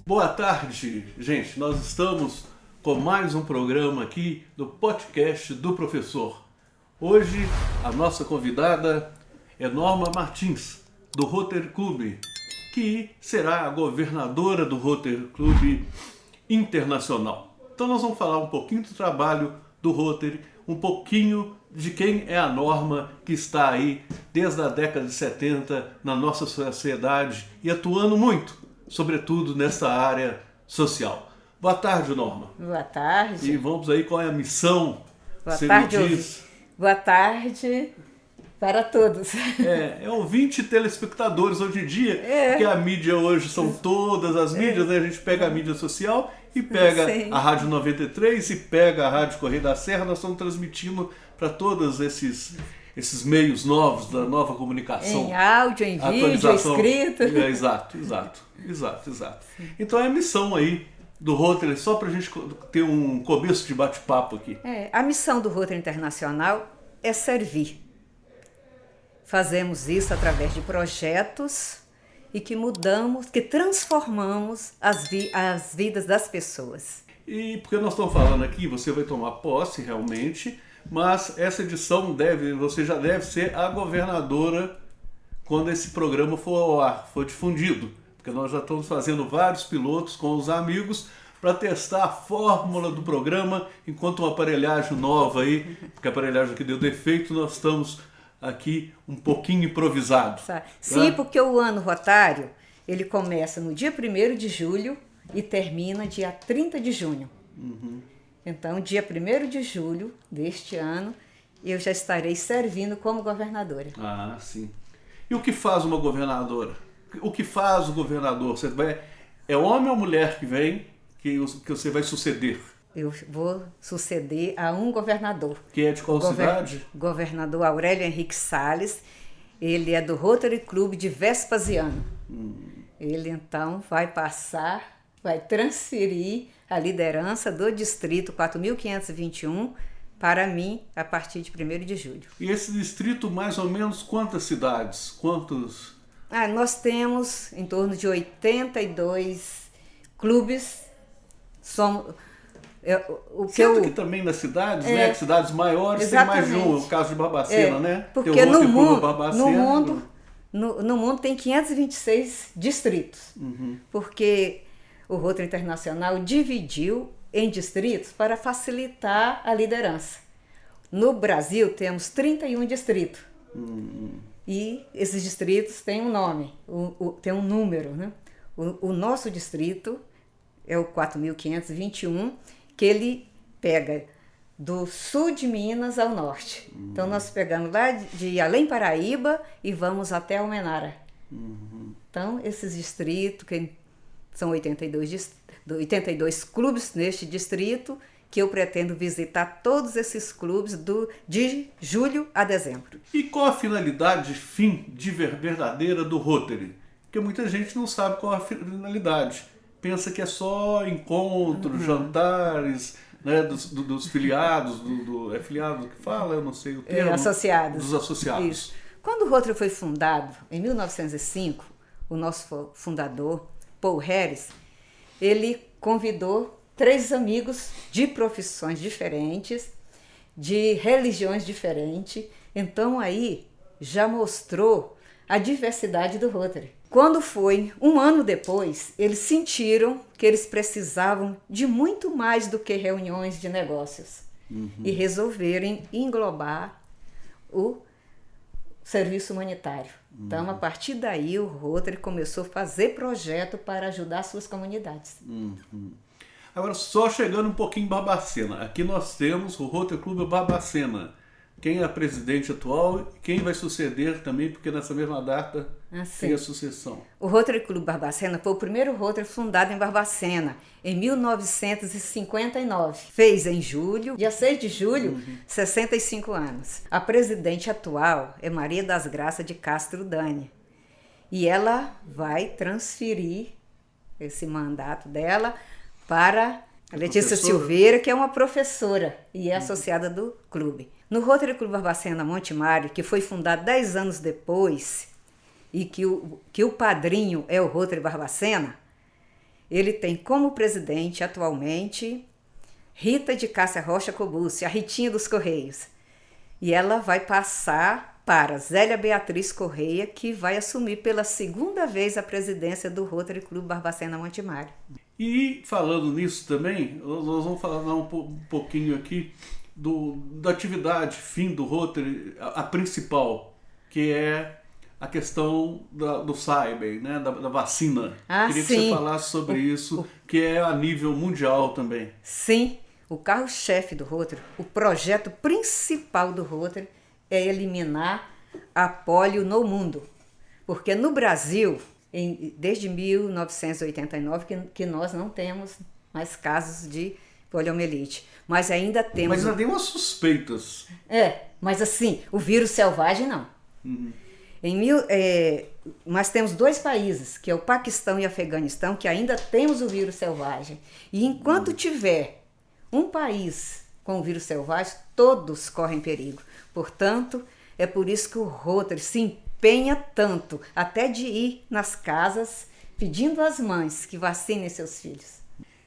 Boa tarde, gente. Nós estamos com mais um programa aqui do podcast do professor. Hoje a nossa convidada é Norma Martins, do Rotary Club, que será a governadora do Rotary Club Internacional. Então nós vamos falar um pouquinho do trabalho do Rotary, um pouquinho de quem é a Norma, que está aí desde a década de 70 na nossa sociedade e atuando muito, sobretudo nessa área social. Boa tarde, Norma. Boa tarde. E vamos aí com a missão. Boa tarde, boa tarde para todos. É ouvinte e telespectadores hoje em dia, porque a mídia hoje são todas as mídias, né? A gente pega a mídia social e pega a Rádio 93 e pega a Rádio Correio da Serra. Nós estamos transmitindo para todos esses meios novos da nova comunicação. Em áudio, em vídeo, escrito. Exato. Então é a missão aí do Rotary, só para a gente ter um começo de bate-papo aqui. A missão do Rotary Internacional é servir. Fazemos isso através de projetos e que mudamos, que transformamos as vidas das pessoas. E porque nós estamos falando aqui, você vai tomar posse realmente, mas essa edição você já deve ser a governadora quando esse programa for ao ar, for difundido. Porque nós já estamos fazendo vários pilotos com os amigos para testar a fórmula do programa, enquanto uma aparelhagem nova aí, porque a aparelhagem que deu defeito, nós estamos aqui um pouquinho improvisados. Sim, porque o ano rotário, ele começa no dia 1º de julho e termina dia 30 de junho. Então, dia 1º de julho deste ano, eu já estarei servindo como governadora. Ah, sim. E o que faz uma governadora? O que faz o governador? É homem ou mulher que vem que você vai suceder? Eu vou suceder a um governador. Que é de qual cidade? Governador Aurélio Henrique Salles. Ele é do Rotary Club de Vespasiano. Ele então vai transferir a liderança do distrito 4.521 para mim a partir de 1º de julho. E esse distrito, mais ou menos, quantas cidades? Quantos? Nós temos em torno de 82 clubes. Que também nas cidades, né? Que cidades maiores exatamente. Tem mais de um, o caso de Barbacena, né? Porque no mundo tem 526 distritos. Porque o Rotary Internacional dividiu em distritos para facilitar a liderança. No Brasil temos 31 distritos. E esses distritos têm um nome, tem um número, né? O nosso distrito é o 4.521, que ele pega do sul de Minas ao norte. Então nós pegamos lá de Além Paraíba e vamos até Almenara. Então esses distritos, que são 82 clubes neste distrito, que eu pretendo visitar todos esses clubes de julho a dezembro. E qual a finalidade verdadeira do Rotary? Porque muita gente não sabe qual a finalidade. Pensa que é só encontros, jantares, né, dos filiados, é filiado que fala? Eu não sei o termo. Associados. Dos associados. Isso. Quando o Rotary foi fundado, em 1905, o nosso fundador, Paul Harris, ele convidou 3 amigos de profissões diferentes, de religiões diferentes. Então aí já mostrou a diversidade do Rotary. Quando foi um ano depois, eles sentiram que eles precisavam de muito mais do que reuniões de negócios e resolveram englobar o serviço humanitário. Então, a partir daí, o Rotary começou a fazer projeto para ajudar suas comunidades. Agora, só chegando um pouquinho em Barbacena. Aqui nós temos o Rotary Club Barbacena. Quem é a presidente atual e quem vai suceder também, porque nessa mesma data tem a sucessão. O Rotary Club Barbacena foi o primeiro Rotary fundado em Barbacena, em 1959. Fez em julho, dia 6 de julho, 65 anos. A presidente atual é Maria das Graças de Castro Dani. E ela vai transferir esse mandato dela para a Letícia professora? Silveira, que é uma professora e é associada do clube. No Rotary Clube Barbacena Monte Mário, que foi fundado 10 anos depois, e que o padrinho é o Rotary Barbacena, ele tem como presidente atualmente Rita de Cássia Rocha Cobucci, a Ritinha dos Correios. E ela vai passar para Zélia Beatriz Correia, que vai assumir pela segunda vez a presidência do Rotary Clube Barbacena Monte Mário. E falando nisso também, nós vamos falar um pouquinho aqui da atividade fim do Rotary, a principal, que é a questão do Cyber, né, da vacina. Queria sim. que você falasse sobre isso, que é a nível mundial também. Sim, o carro-chefe do Rotary, o projeto principal do Rotary é eliminar a polio no mundo. Porque no Brasil, desde 1989, que nós não temos mais casos de poliomielite. Mas ainda temos... Mas ainda tem umas suspeitas. Mas assim, o vírus selvagem não. Uhum. Nós temos 2 países, que é o Paquistão e o Afeganistão, que ainda temos o vírus selvagem. E enquanto tiver um país com o vírus selvagem, todos correm perigo. Portanto, é por isso que o Rotary se empenha tanto, até de ir nas casas pedindo às mães que vacinem seus filhos.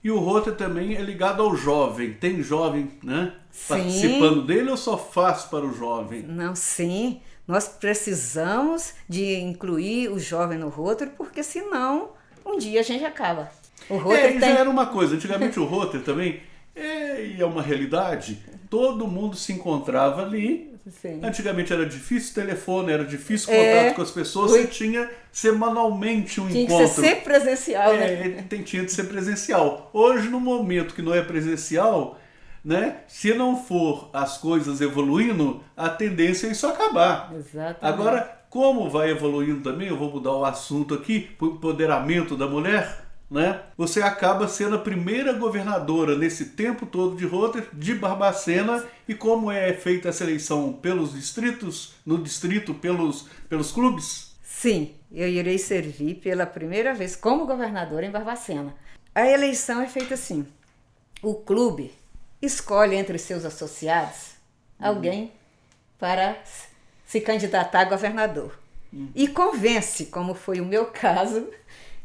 E o Rotary também é ligado ao jovem. Tem jovem, né, Sim. participando dele ou só faz para o jovem? Não, sim. Nós precisamos de incluir o jovem no Rotary, porque senão um dia a gente acaba. O Rotary já era uma coisa. Antigamente o Rotary também é uma realidade. Todo mundo se encontrava ali. Sim. Antigamente era difícil telefone, era difícil contato com as pessoas. Você tinha semanalmente um encontro. Tinha que ser sempre presencial, né? Tinha de ser presencial. Hoje, no momento que não é presencial, né, se não for as coisas evoluindo, a tendência é isso acabar. Exatamente. Agora, como vai evoluindo também, eu vou mudar o assunto aqui, o empoderamento da mulher, né? Você acaba sendo a primeira governadora nesse tempo todo de Rotary, de Barbacena. E como é feita a seleção pelos distritos, no distrito, pelos clubes? Sim, eu irei servir pela primeira vez como governadora em Barbacena. A eleição é feita assim: o clube escolhe entre seus associados alguém para se candidatar a governador. E convence, como foi o meu caso,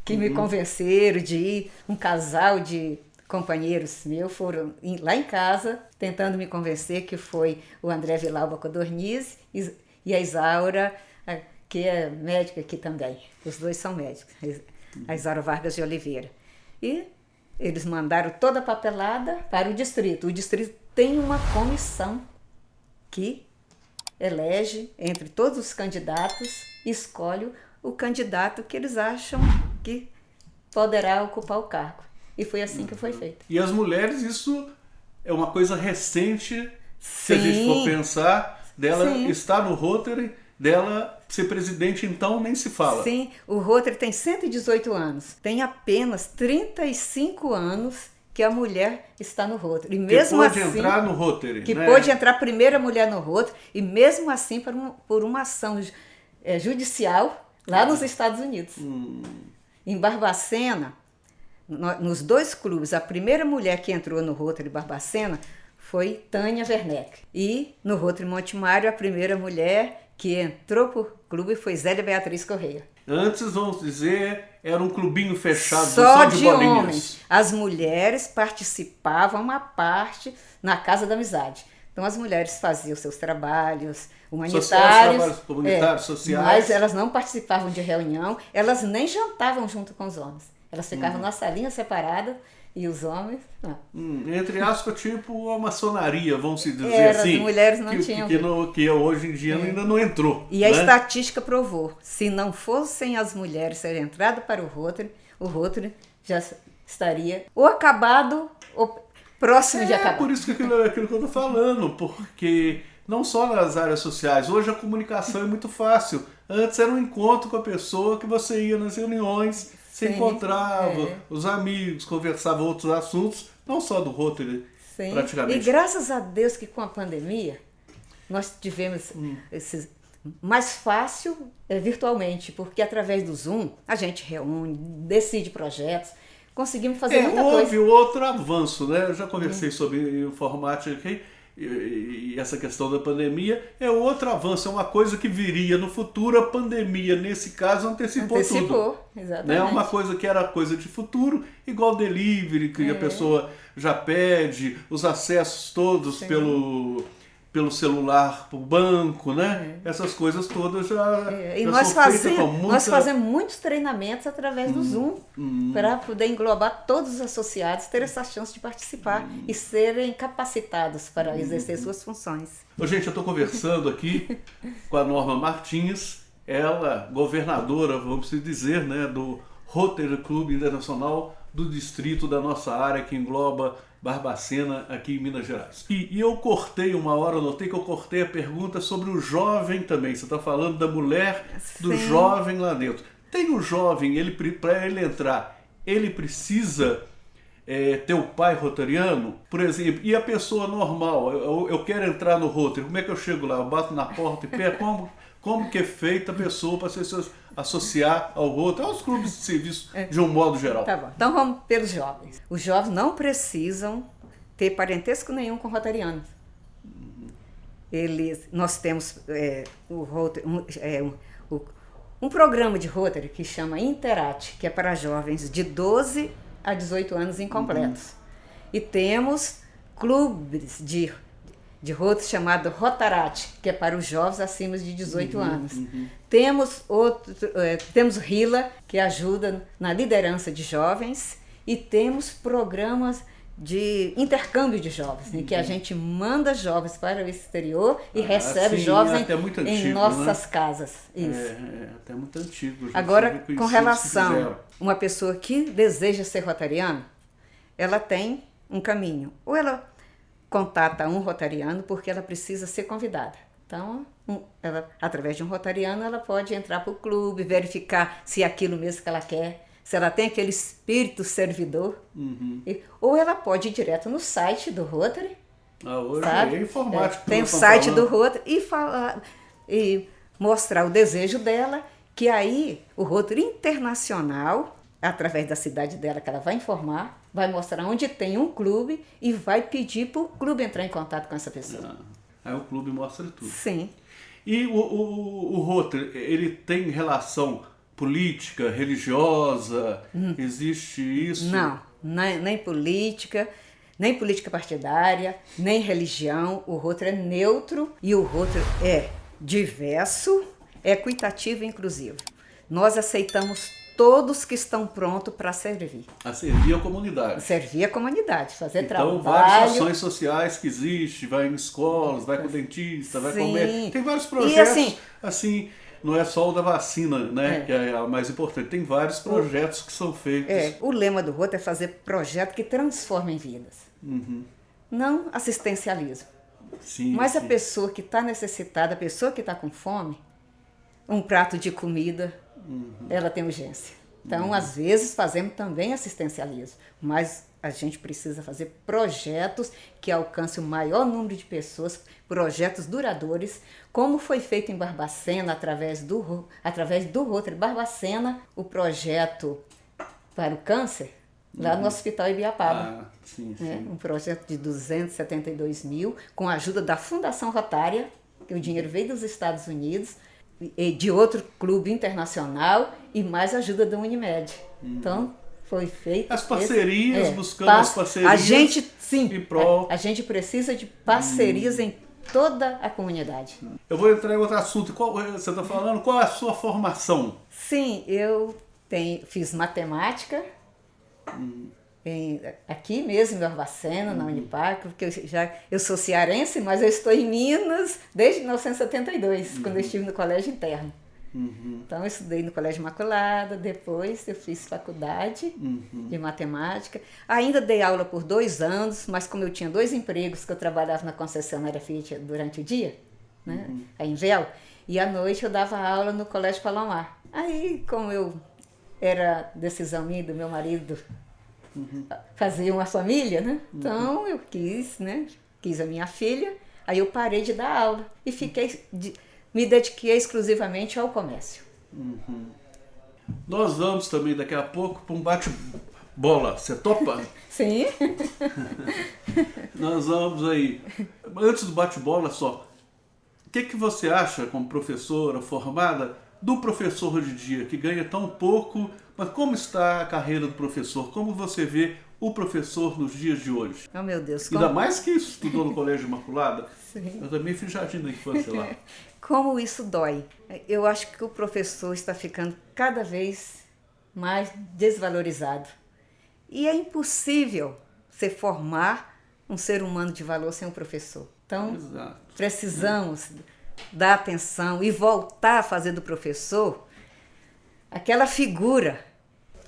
que me convenceram de ir, um casal de companheiros meus foram lá em casa tentando me convencer, que foi o André Vilauba Codorniz e a Isaura, que é médica aqui também. Os 2 são médicos, a Isaura Vargas de Oliveira. E eles mandaram toda a papelada para o distrito. O distrito tem uma comissão que elege entre todos os candidatos, escolhe o candidato que eles acham que poderá ocupar o cargo. E foi assim que foi feito. E as mulheres, isso é uma coisa recente, se a gente for pensar, dela estar no Rotary, dela ser presidente, então nem se fala. Sim, o Rotary tem 118 anos. Tem apenas 35 anos que a mulher está no Rotary. E mesmo que pôde assim, entrar no Rotary. Que né? pôde entrar a primeira mulher no Rotary, e mesmo assim por uma ação judicial lá nos Estados Unidos. Em Barbacena, nos 2 clubes, a primeira mulher que entrou no Rotary Barbacena foi Tânia Werneck. E no Rotary Monte Mário, a primeira mulher que entrou por clube foi Zélia Beatriz Correia. Antes, vamos dizer, era um clubinho fechado só de bolinhas. homens. As mulheres participavam uma parte na Casa da Amizade. Então as mulheres faziam seus trabalhos humanitários, comunitários, sociais. Mas elas não participavam de reunião, elas nem jantavam junto com os homens. Elas ficavam na salinha separada e os homens... Entre aspas, tipo a maçonaria, vamos dizer assim. As mulheres não tinham... Que hoje em dia ainda não entrou. E a estatística provou, se não fossem as mulheres terem entrado para o Rotary já estaria ou acabado ou próximo de acabar. Por isso que aquilo que eu estou falando, porque não só nas áreas sociais, hoje a comunicação é muito fácil. Antes era um encontro com a pessoa que você ia nas reuniões, se encontrava, os amigos, conversava outros assuntos, não só do Rotary, praticamente. E graças a Deus que com a pandemia nós tivemos esses mais fácil virtualmente, porque através do Zoom a gente reúne, decide projetos, conseguimos fazer muita coisa. Houve outro avanço, né? Eu já conversei sobre informática aqui, e essa questão da pandemia é outro avanço, é uma coisa que viria no futuro. A pandemia, nesse caso, antecipou tudo. Exatamente. Né? Uma coisa que era coisa de futuro, igual delivery, que a pessoa já pede, os acessos todos pelo celular, para o banco, né? Essas coisas todas já, e já nós são feitas com muita... Nós fazemos muitos treinamentos através do Zoom, para poder englobar todos os associados, ter essa chance de participar e serem capacitados para exercer suas funções. Gente, eu estou conversando aqui com a Norma Martins, ela, governadora, vamos dizer, né, do Rotary Clube Internacional do distrito da nossa área, que engloba Barbacena, aqui em Minas Gerais. E eu cortei uma hora, notei que eu cortei a pergunta sobre o jovem também. Você está falando da mulher, do jovem lá dentro. Tem o jovem, para ele entrar, ele precisa ter o pai rotariano, por exemplo, e a pessoa normal, eu quero entrar no Rotary, como é que eu chego lá? Eu bato na porta e pego, como que é feita a pessoa para se associar ao Rotary, aos clubes de serviço de um modo geral? Tá bom, então vamos pelos jovens. Os jovens não precisam ter parentesco nenhum com rotarianos. Nós temos um programa de Rotary que chama Interat, que é para jovens de 12 a 18 anos incompletos. E temos clubes de Rotary chamado Rotarat, que é para os jovens acima de 18 anos. Temos RILA, que ajuda na liderança de jovens, e temos programas de intercâmbio de jovens, em que a gente manda jovens para o exterior e recebe jovens em nossas casas. Isso. Até muito antigo. Agora, com relação a uma pessoa que deseja ser rotariano, ela tem um caminho. Ou ela contata um rotariano porque ela precisa ser convidada. Então, através de um rotariano, ela pode entrar para o clube, verificar se é aquilo mesmo que ela quer, se ela tem aquele espírito servidor. Ou ela pode ir direto no site do Rotary. Hoje é informático. Tem o site do Rotary e mostrar o desejo dela, que aí o Rotary Internacional, através da cidade dela que ela vai informar, vai mostrar onde tem um clube e vai pedir para o clube entrar em contato com essa pessoa. Aí o clube mostra tudo. Sim. E o Rotary, ele tem relação política, religiosa? Existe isso? Não, nem política partidária, nem religião. O Rotary é neutro e o Rotary é diverso, equitativo e inclusivo. Nós aceitamos todos que estão prontos para servir. A servir a comunidade. Servir a comunidade, fazer trabalho. Então, várias ações sociais que existem, vai em escolas, vai com o dentista, vai com o médico. Tem vários projetos, e assim, não é só o da vacina, né, que é a mais importante. Tem vários projetos que são feitos. O lema do Rotary é fazer projetos que transformem vidas. Não assistencialismo. Mas a pessoa que está necessitada, a pessoa que está com fome, um prato de comida, ela tem urgência. Então, às vezes, fazemos também assistencialismo, mas a gente precisa fazer projetos que alcancem o maior número de pessoas, projetos duradouros, como foi feito em Barbacena, através do Rotary Barbacena, o projeto para o câncer, lá no Hospital Ibiapaba. Um projeto de 272 mil, com a ajuda da Fundação Rotária, que o dinheiro veio dos Estados Unidos, e de outro clube internacional e mais ajuda da Unimed. Então, foi feito... As parcerias, buscando as parcerias. A gente precisa de parcerias em toda a comunidade. Eu vou entrar em outro assunto. Você está falando, qual é a sua formação? Sim, eu fiz matemática aqui mesmo em Barbacena, na Unipac, porque eu sou cearense, mas eu estou em Minas desde 1972, quando eu estive no colégio interno. Então eu estudei no Colégio Imaculada, depois eu fiz faculdade de matemática. Ainda dei aula por 2 anos, mas como eu tinha 2 empregos, que eu trabalhava na concessionária Fiat durante o dia, né, em Véu, e à noite eu dava aula no Colégio Palomar. Aí, como era decisão minha e do meu marido fazer uma família, né? Então eu quis a minha filha, aí eu parei de dar aula e fiquei me dediquei exclusivamente ao comércio. Nós vamos também daqui a pouco para um bate-bola. Você topa? Sim. Nós vamos aí. Antes do bate-bola só, o que você acha, como professora formada, do professor hoje em dia, que ganha tão pouco, mas como está a carreira do professor? Como você vê o professor nos dias de hoje? Oh, meu Deus. Ainda mais que estudou no Colégio Imaculada. Sim. Eu também fiz jardim da infância lá. Como isso dói. Eu acho que o professor está ficando cada vez mais desvalorizado. E é impossível você formar um ser humano de valor sem um professor. Então, Exato. precisamos dar atenção e voltar a fazer do professor aquela figura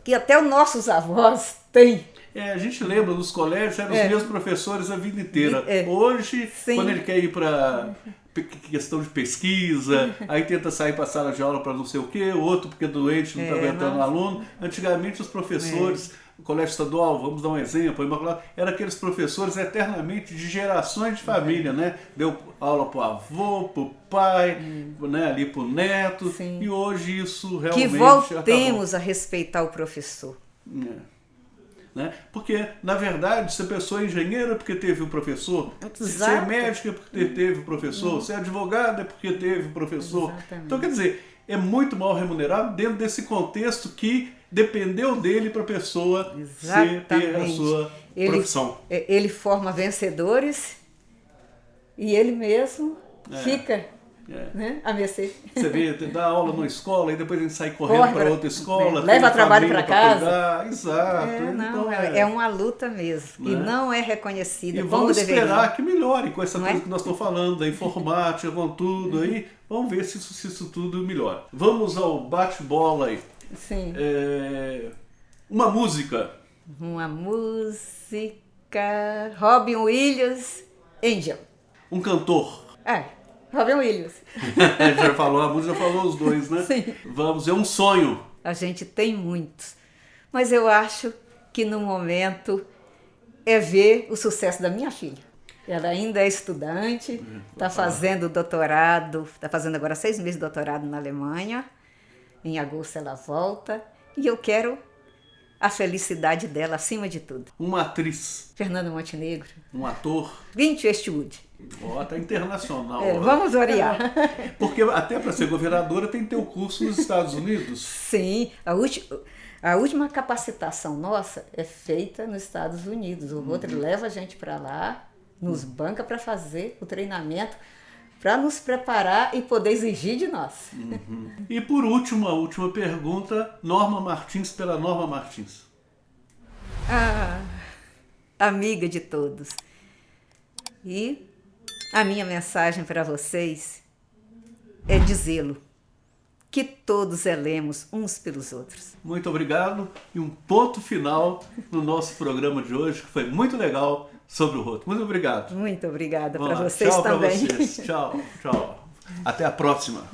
que até os nossos avós têm. A gente lembra dos colégios, eram os mesmos professores a vida inteira. Hoje, Sim. quando ele quer ir para questão de pesquisa, aí tenta sair para a sala de aula para não sei o quê, o outro porque é doente, não está aguentando o aluno. Antigamente os professores, o colégio estadual, vamos dar um exemplo, eram aqueles professores eternamente de gerações de família, né? Deu aula para o avô, para o pai, né? Ali para o neto. Sim. E hoje isso realmente Que voltemos a respeitar o professor. Né? Porque, na verdade, se a pessoa é engenheira é porque teve o professor, se é médica é porque teve o professor, se é advogada é porque teve o professor. Exatamente. Então, quer dizer, é muito mal remunerado dentro desse contexto que dependeu dele para a pessoa ter a sua profissão. Ele forma vencedores e ele mesmo fica né, a mercê. Você vê, dá aula numa escola e depois a gente sai correndo para outra escola. Leva trabalho para casa. Cuidar. Exato. Então, é uma luta mesmo. Né? E não é reconhecida e como vamos deveria. esperar que melhore com essa coisa que nós estamos falando, da informática, com tudo aí. Vamos ver se isso tudo melhora. Vamos ao bate-bola aí. Sim. Uma música. Uma música. Robin Williams, Angel. Um cantor. Robin Williams. Já falou, a música já falou os dois, né? Sim. Vamos, é um sonho. A gente tem muitos. Mas eu acho que no momento é ver o sucesso da minha filha. Ela ainda é estudante, está fazendo doutorado, está fazendo agora 6 meses de doutorado na Alemanha. Em agosto ela volta. E eu quero a felicidade dela acima de tudo. Uma atriz. Fernanda Montenegro. Um ator. Clint Eastwood. Tá internacional. Vamos variar. Porque até para ser governadora tem que ter o curso nos Estados Unidos. Sim, a última capacitação nossa é feita nos Estados Unidos. O outro leva a gente para lá, nos banca para fazer o treinamento, para nos preparar e poder exigir de nós. E por último, a última pergunta, Norma Martins pela Norma Martins. Amiga de todos. E a minha mensagem para vocês é dizê-lo, que todos zelemos uns pelos outros. Muito obrigado e um ponto final no nosso programa de hoje, que foi muito legal, sobre o roto. Muito obrigado. Muito obrigada para vocês tchau também. Tchau para vocês. Tchau. Até a próxima.